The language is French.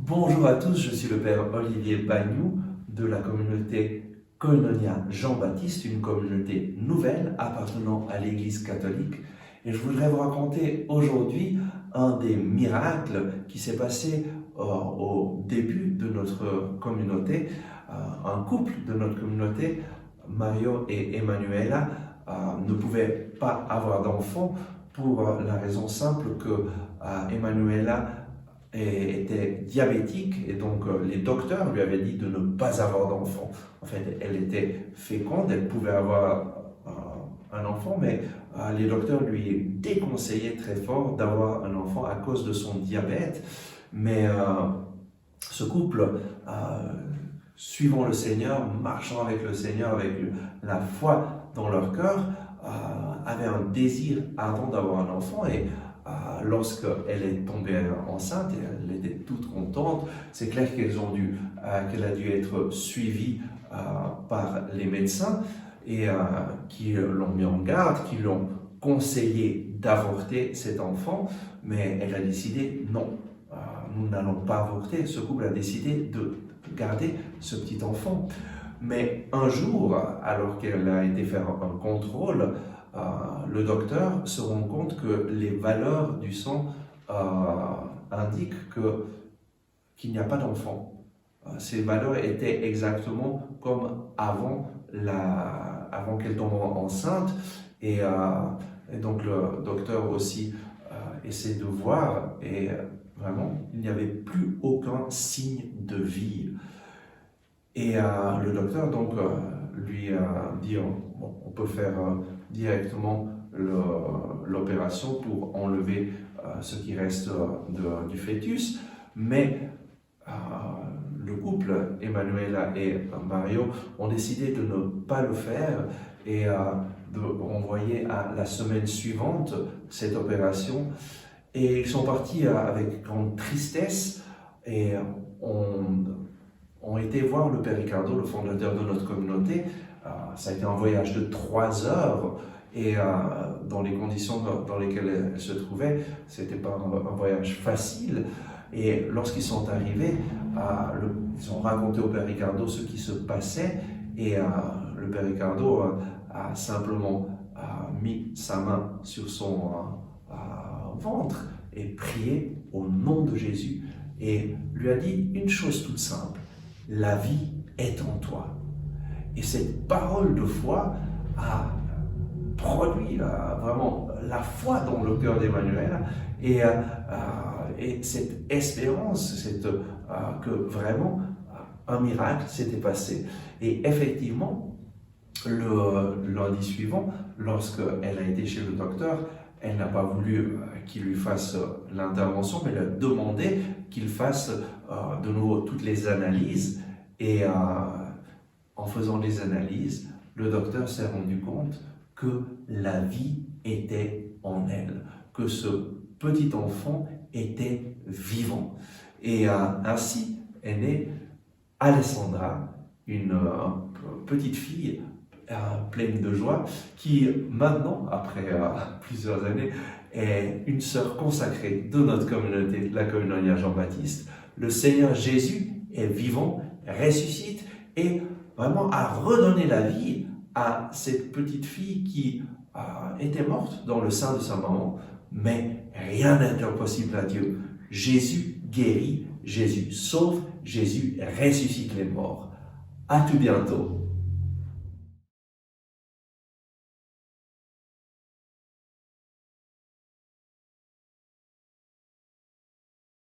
Bonjour à tous, je suis le Père Olivier Bagnou de la communauté Koinonia Jean-Baptiste, une communauté nouvelle appartenant à l'Église catholique. Et je voudrais vous raconter aujourd'hui un des miracles qui s'est passé au début de notre communauté. Un couple de notre communauté, Mario et Emanuela, ne pouvaient pas avoir d'enfants pour la raison simple que Emanuela était diabétique et donc les docteurs lui avaient dit de ne pas avoir d'enfant. En fait, elle était féconde, elle pouvait avoir un enfant, mais les docteurs lui déconseillaient très fort d'avoir un enfant à cause de son diabète. Mais ce couple, suivant le Seigneur, marchant avec le Seigneur, avec la foi dans leur cœur, avait un désir ardent d'avoir un enfant et lorsqu'elle est tombée enceinte, et elle était toute contente, c'est clair qu'elle a dû être suivie par les médecins et qui l'ont mis en garde, qui l'ont conseillé d'avorter cet enfant, mais elle a décidé non, nous n'allons pas avorter. Ce couple a décidé de garder ce petit enfant. Mais un jour, alors qu'elle a été faire un contrôle, le docteur se rend compte que les valeurs du sang indiquent qu'il n'y a pas d'enfant. Ces valeurs étaient exactement comme avant qu'elle tombe enceinte. Et donc le docteur aussi essaie de voir et vraiment, il n'y avait plus aucun signe de vie. Et le docteur donc lui dit bon, on peut faire directement l'opération pour enlever ce qui reste du fœtus, mais le couple, Emanuela et Mario, ont décidé de ne pas le faire et de renvoyer à la semaine suivante cette opération. Et ils sont partis avec grande tristesse et ont été voir le Père Ricardo, le fondateur de notre communauté. Ça a été un voyage de 3 heures et dans les conditions dans lesquelles elle se trouvait, c'était pas un voyage facile. Et lorsqu'ils sont arrivés, ils ont raconté au Père Ricardo ce qui se passait et le Père Ricardo a simplement mis sa main sur son ventre et prié au nom de Jésus et lui a dit une chose toute simple: la vie est en toi. Et cette parole de foi a produit vraiment la foi dans le cœur d'Emmanuel et cette espérance, que vraiment un miracle s'était passé. Et effectivement, le lundi suivant, lorsqu'elle a été chez le docteur, elle n'a pas voulu qu'il lui fasse l'intervention, mais elle a demandé qu'il fasse de nouveau toutes les analyses. Et en faisant les analyses, le docteur s'est rendu compte que la vie était en elle, que ce petit enfant était vivant. Et ainsi est née Alessandra, une petite fille pleine de joie, qui maintenant, après plusieurs années, est une sœur consacrée de notre communauté, la Koinonia Jean-Baptiste. Le Seigneur Jésus est vivant, ressuscite et vraiment a redonné la vie à cette petite fille qui était morte dans le sein de sa maman, mais rien n'est impossible à Dieu. Jésus guérit, Jésus sauve, Jésus ressuscite les morts. À tout bientôt.